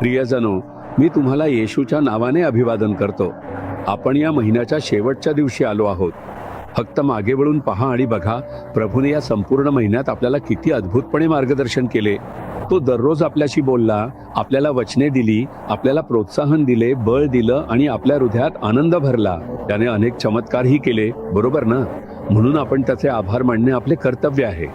प्रियजनो, मी तुम्हाला येशूच्या नावाने अभिवादन करतो. आपण या महिन्याच्या शेवटच्या दिवशी आलो आहोत. फक्त मागे वळून पहा आणि बघा, प्रभूने या संपूर्ण महिन्यात आपल्याला किती अद्भुतपणे मार्गदर्शन केले. तो दररोज आपल्याशी बोलला, आपल्याला वचने दिली, आपल्याला प्रोत्साहन दिले, बळ दिलं आणि आपल्या हृदयात आनंद भरला. त्याने अनेक चमत्कारही केले, बरोबर ना? म्हणून आपण त्याचे आभार मानणे आपले कर्तव्य आहे.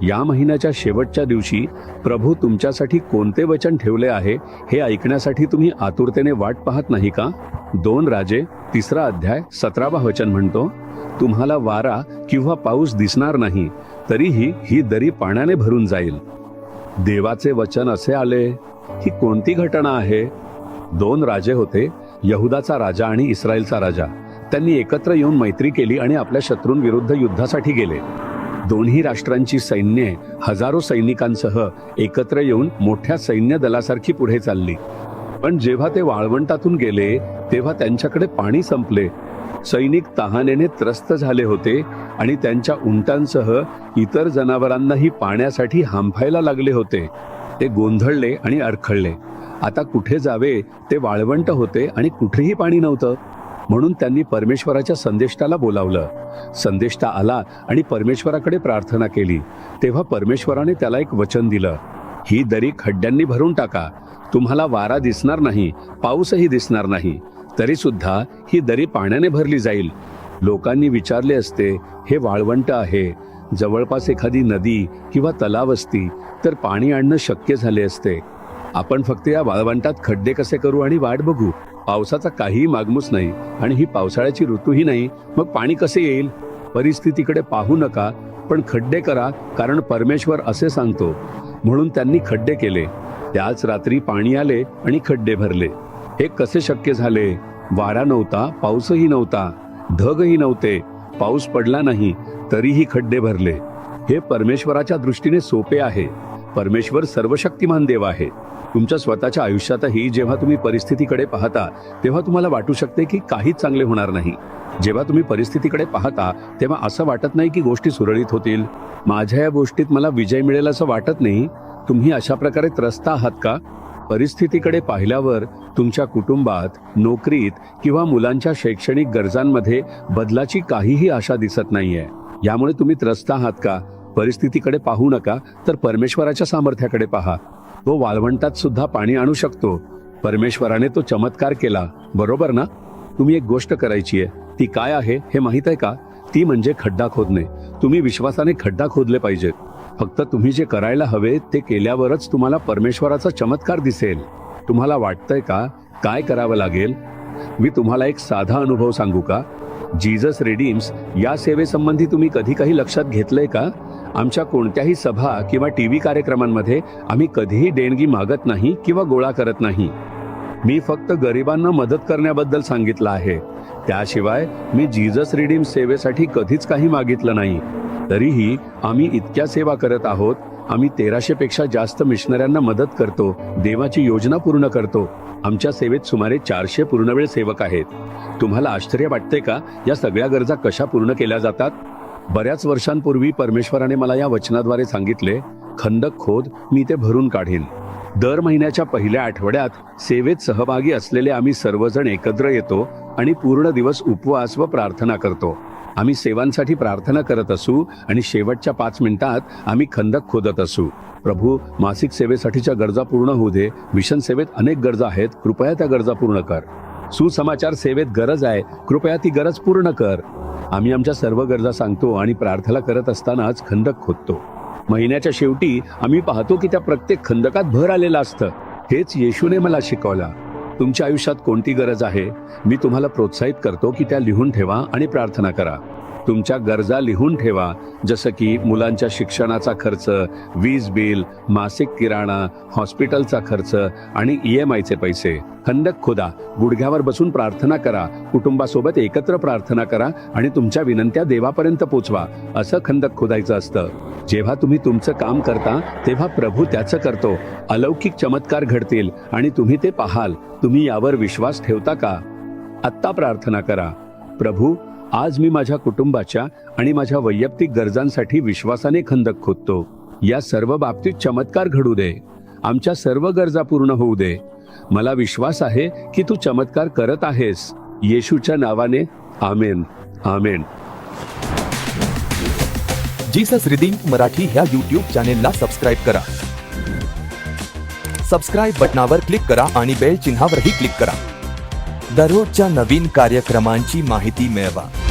या महिन्याच्या शेवटच्या दिवशी प्रभू तुमच्यासाठी कोणते वचन ठेवले आहे हे ऐकण्यासाठी तुम्ही आतुरतेने वाट पाहत नाही का? 2 राजे 3 अध्याय 17 वचन म्हणतो, तुम्हाला वारा किंवा पाऊस दिसणार नाही, तरीही ही दरी पाण्याने भरून जाईल. देवाचे वचन असे आले. ही कोणती घटना आहे? 2 राजे होते, यहुदाचा राजा आणि इस्रायलचा राजा. त्यांनी एकत्र येऊन मैत्री केली आणि आपल्या शत्रूंविरुद्ध युद्धासाठी गेले. दोन्ही राष्ट्रांची सैन्ये हजारो सैनिकांसह एकत्र येऊन मोठ्या सैन्य दलासारखी पुढे चालली. पण जेव्हा ते वाळवंटातून गेले तेव्हा त्यांच्याकडे पाणी संपले. सैनिक तहानेने त्रस्त झाले होते आणि त्यांच्या उंटांसह इतर जनावरांनाही पाण्यासाठी हांफायला लागले होते. ते गोंधळले आणि अडखळले. आता कुठे जावे ते वाळवंट होते आणि कुठेही पाणी नव्हतं. म्हणून त्यांनी परमेश्वराच्या संदेष्टाला बोलावलं. संदेष्टा आला आणि परमेश्वराकडे प्रार्थना केली. तेव्हा परमेश्वराने त्याला एक वचन दिलं, ही दरी खड्ड्यांनी भरून टाका. तुम्हाला वारा दिसणार नाही, पाऊसही दिसणार नाही, तरी सुद्धा ही दरी पाण्याने भरली जाईल. लोकांनी विचारले असते, हे वाळवंट आहे, जवळपास एखादी नदी किंवा तलाव असती तर पाणी आणणं शक्य झाले असते. आपण फक्त या वाळवंटात खड्डे कसे करू आणि वाट बघू. पावसाचा काहीही मागमूस नाही आणि ही पावसाळ्याची ऋतूही नाही, मग पाणी कसे येईल? परिस्थितीकडे पाहू नका, पण खड्डे करा, कारण परमेश्वर असे सांगतो. म्हणून त्यांनी खड्डे केले. त्याच रात्री पाणी आले आणि खड्डे भरले. हे कसे शक्य झाले? वारा नव्हता, पाऊसही नव्हता, ढगही नव्हते, पाऊस पडला नाही, तरीही खड्डे भरले. हे परमेश्वराच्या दृष्टीने सोपे आहे. परमेश्वर सर्वशक्तिमान देव आहे. तुमच्या स्वतःच्या आयुष्यातही जेव्हा तुम्ही परिस्थितीकडे पाहता तेव्हा तुम्हाला वाटू शकते की काहीच चांगले होणार नाही. जेव्हा तुम्ही परिस्थितीकडे पाहता तेव्हा असं वाटत नाही की गोष्टी सुरळीत होतील. माझ्या या गोष्टीत मला विजय मिळेल असं वाटत नाही. तुम्ही अशा प्रकारे त्रस्त आहात का? परिस्थितीकडे पाहिल्यावर तुमच्या कुटुंबात, नोकरीत किंवा मुलांच्या शैक्षणिक गरजांमध्ये बदलाची काहीही आशा दिसत नाहीये. यामुळे तुम्ही त्रस्त आहात का? परिस्थितीकडे पाहू नका, तर परमेश्वराच्या सामर्थ्याकडे पहा. तो वाळवंटात सुद्धा पाणी आणू शकतो. परमेश्वराने तो चमत्कार केला, बरोबर ना? तुम्ही एक गोष्ट करायची आहे. ती काय आहे हे माहित आहे का? ती म्हणजे खड्डा खोदणे. तुम्ही विश्वासाने खड्डा खोदले पाहिजेत. फक्त तुम्ही जे करायला हवे ते केल्यावरच तुम्हाला परमेश्वराचा चमत्कार दिसेल. तुम्हाला वाटतंय का काय करावं लागेल? मी तुम्हाला एक साधा अनुभव सांगू का? जीजस रिडीम्स या सेवेसंबंधी तुम्ही कधी काही लक्षात घेतलंय का? आमच्या कोणत्याही सभा किंवा टीव्ही कार्यक्रमांमध्ये आम्ही कधीही देणगी मागत नाही किंवा गोळा करत नाही. मी फक्त गरिबांना मदत करण्याबद्दल सांगितलं आहे. त्याशिवाय मी जीजस रिडीम सेवेसाठी कधीच काही मागितलं नाही. तरीही आम्ही इतक्या सेवा करत आहोत. आम्ही 1300 पेक्षा जास्त मिशनऱ्यांना मदत करतो, देवाची योजना पूर्ण करतो. आमच्या सेवेत सुमारे 400 पूर्णवेळ सेवक आहेत. तुम्हाला आश्चर्य वाटते का या सगळ्या गरजा कशा पूर्ण केल्या जातात? बऱ्याच वर्षांपूर्वी परमेश्वराने मला या वचनाद्वारे सांगितले, खंदक खोद, मी ते भरून काढीन. दर महिन्याच्या पहिल्या आठवड्यात सेवेत सहभागी असलेले आम्ही सर्वजण एकत्र येतो आणि पूर्ण दिवस उपवास व प्रार्थना करतो. आम्ही सेवांसाठी प्रार्थना करत असू आणि शेवटच्या 5 मिनिटात आम्ही खंदक खोदत असू. प्रभू, मासिक सेवेसाठीच्या गरजा पूर्ण होऊ दे. मिशन सेवेत अनेक गरजा आहेत, कृपया त्या गरजा पूर्ण कर. सुसमाचार सेवेत गरज आहे, कृपया ती गरज पूर्ण कर. आम्ही आमच्या सर्व गरजा सांगतो आणि प्रार्थना करत असतानाच खंदक खोदतो. महिन्याच्या शेवटी आम्ही पाहतो की त्या प्रत्येक खंदकात भर आलेलं असतं. हेच येशूने मला शिकवलं. तुमच्या आयुष्यात कोणती गरज आहे? मी तुम्हाला प्रोत्साहित करतो की त्या लिहून ठेवा आणि प्रार्थना करा. तुमच्या गरजा लिहून ठेवा, जसं की मुलांच्या शिक्षणाचा खर्च, वीज बिल, मासिक किराणा, हॉस्पिटलचा खर्च आणि EMIचे पैसे. खंदक खोदा, गुडघ्यावर बसून प्रार्थना करा, कुटुंबासोबत एकत्र प्रार्थना करा आणि तुमच्या विनंत्या देवापर्यंत पोचवा. असं खंदक खोदायचं असतं. जेव्हा तुम्ही तुमचं काम करता तेव्हा प्रभू त्याचं करतो. अलौकिक चमत्कार घडतील आणि तुम्ही ते पाहाल. तुम्ही यावर विश्वास ठेवता का? आत्ता प्रार्थना करा, प्रभू, आज मी माझ्या कुटुंबाच्या आणि माझ्या वैयक्तिक गरजांसाठी विश्वासाने खंदक खोदतो. या सर्व बाबतीत चमत्कार घडू दे. आमच्या सर्व गरजा पूर्ण होऊ दे. मला विश्वास आहे की तू चमत्कार करत आहेस. येशूच्या नावाने आमेन. आमेन. जीसस रिडीम्ड मराठी ह्या यूट्यूब चॅनेलला सबस्क्राईब करा. सबस्क्राईब बटनावर क्लिक करा आणि बेल चिन्हावरही क्लिक करा. दररोजच्या नवीन कार्यक्रमांची माहिती मिळवा.